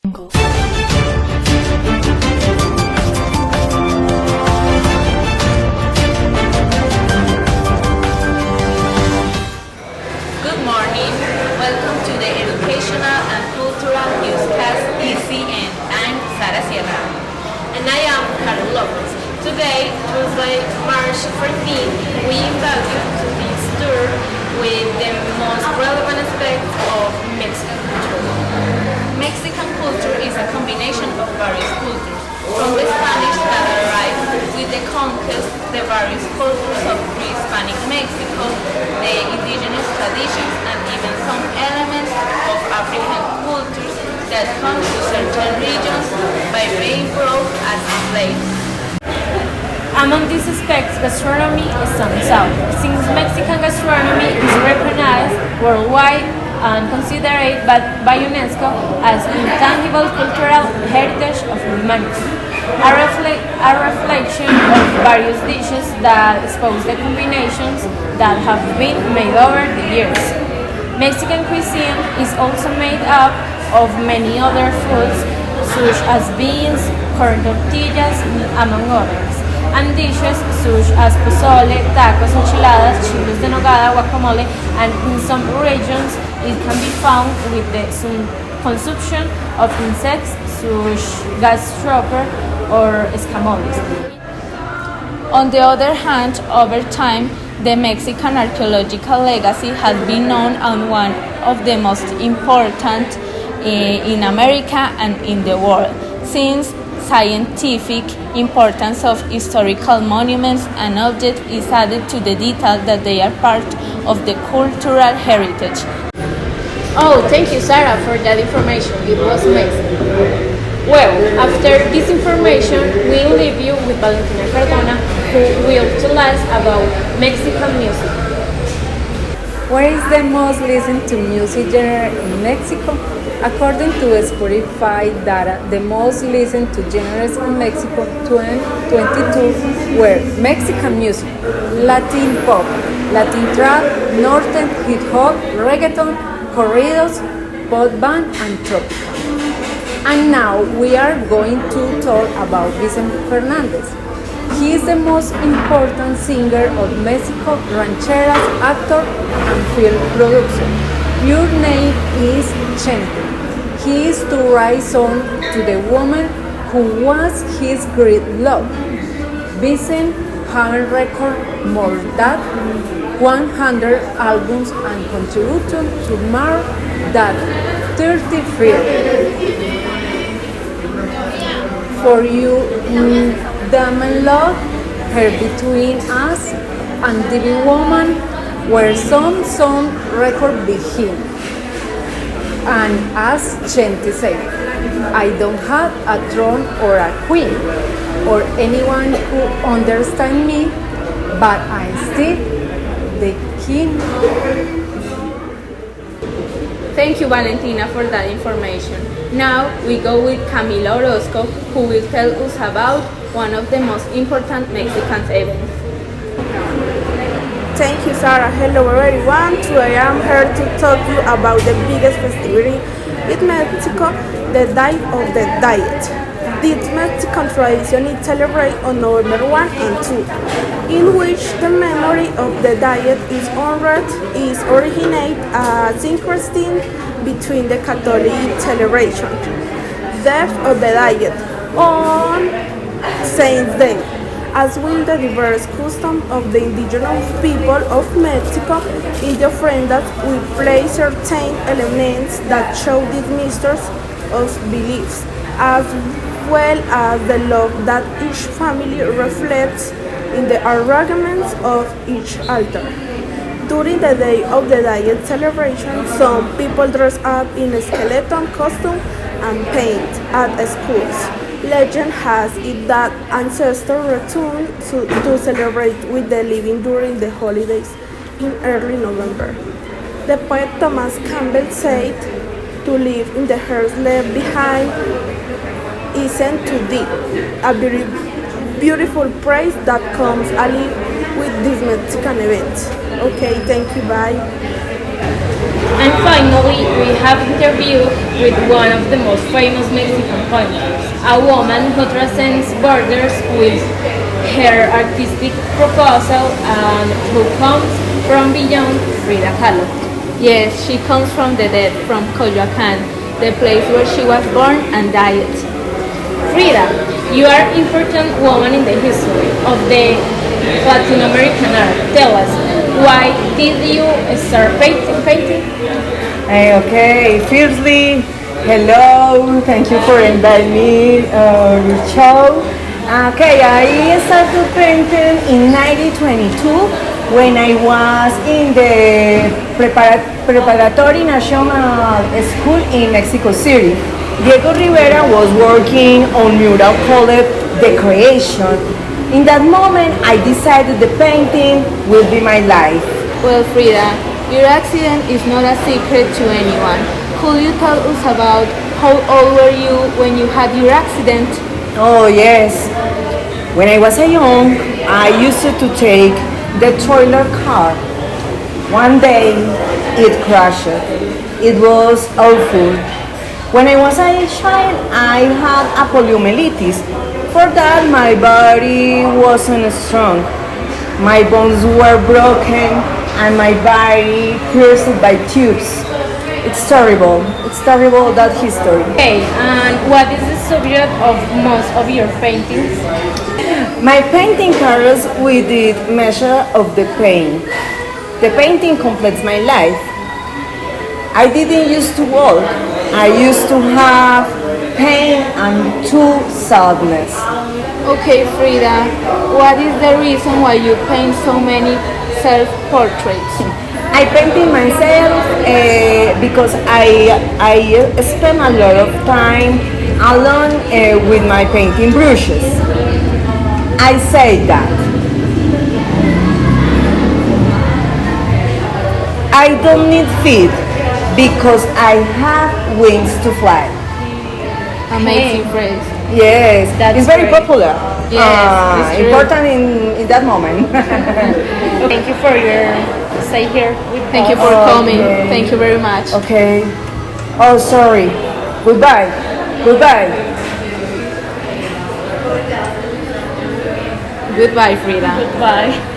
morning. Welcome to the Educational and Cultural Newscast ECN. I'm Sara And I am Karol López. Today, Tuesday, March 14th, we invite you to this tour with the most relevant aspects of Mexican culture. Mexican culture is a combination of various cultures, from the Spanish that arrived with the conquest, the various cultures of pre-Hispanic Mexico, the indigenous traditions, and even some elements of African cultures that come to certain regions by being brought as slaves. Among these aspects, gastronomy stands out, since Mexican gastronomy is recognized worldwide and considered by UNESCO as intangible cultural heritage of humanity. A reflection of various dishes that expose the combinations that have been made over the years. Mexican cuisine is also made up of many other foods, such as beans, corn tortillas, among others, and dishes such as pozole, tacos, enchiladas, chiles de nogada, guacamole, and in some regions it can be found with the consumption of insects such as gastropher or escamoles. On the other hand, over time, the Mexican archaeological legacy has been known as one of the most important in America and in the world, since scientific importance of historical monuments and objects is added to the detail that they are part of the cultural heritage. Oh, thank you, Sara, for that information. It was amazing. Well, after this information, we'll leave you with Valentina Cardona, who will tell us about Mexican music. What is the most listened to music genre in Mexico? According to Spotify data, the most listened to genres in Mexico 2022 were Mexican music, Latin pop, Latin trap, northern hip hop, reggaeton, corridos, pop band, and tropical. And now we are going to talk about Vicente Fernandez. He is the most important singer of Mexico, rancheras, actor, and film producer. Your name is Chente. He is to write song to the woman who was his great love. Vicente has recorded more than 100 albums and contributed to more than 30 films. For You, Damn Love, Her Between Us, and Divine Woman were some record by him. And as Chente said, I don't have a throne or a queen, or anyone who understands me, but I'm still the king. Thank you, Valentina, for that information. Now we go with Camila Orozco, who will tell us about one of the most important Mexican events. Thank you, Sara. Hello, everyone. Today I am here to talk to you about the biggest festivity in Mexico, the Day of the Diet. This Mexican tradition is celebrated on November 1 and 2, in which the memory of the diet is honored. Is originate a synchronicity between the Catholic celebration, Death of the Diet, on Saint's Day, as will the diverse custom of the indigenous people of Mexico. In the ofrendas we place certain elements that show these mysteries of beliefs, as well as the love that each family reflects in the arrangements of each altar. During the Day of the Diet celebration, some people dress up in a skeleton costume and paint at schools. Legend has it that ancestors returned to celebrate with the living during the holidays in early November. The poet Thomas Campbell said, "To live in the earth left behind isn't to thee," a very beautiful praise that comes alive with these Mexican events. Okay, thank you, bye. And finally, we have interviewed with one of the most famous Mexican painters, a woman who transcends borders with her artistic proposal and who comes from beyond Frida Kahlo. Yes, she comes from the dead, from Coyoacán, the place where she was born and died. Frida, you are an important woman in the history of the Latin American art. Tell us, why did you start painting? Okay, firstly, hello, thank you for inviting me to your show. Okay, I started painting in 1922 when I was in the preparatory national school in Mexico City. Diego Rivera was working on mural called decoration. In that moment, I decided the painting will be my life. Well, Frida, your accident is not a secret to anyone. Could you tell us about how old were you when you had your accident? Oh yes, when I was young, I used to take the toilet car. One day, it crashed. It was awful. When I was a child, I had a poliomyelitis. For that, my body wasn't strong. My bones were broken and my body pierced by tubes. It's terrible. It's terrible, that history. Okay, and what is the subject of most of your paintings? My painting carries with the measure of the pain. The painting completes my life. I didn't used to walk. I used to have pain and true sadness. Okay, Frida, what is the reason why you paint so many self-portraits? I painted myself because I spend a lot of time alone with my painting brushes. I say that I don't need feet because I have wings to fly. Amazing phrase. Yes, That's it's very great. popular. Yes, it's true. Important in that moment. Thank you for your stay here with Thank you us. for coming. Okay. Thank you very much. Okay. Oh, sorry. Goodbye. Goodbye. Goodbye, Frida. Bye.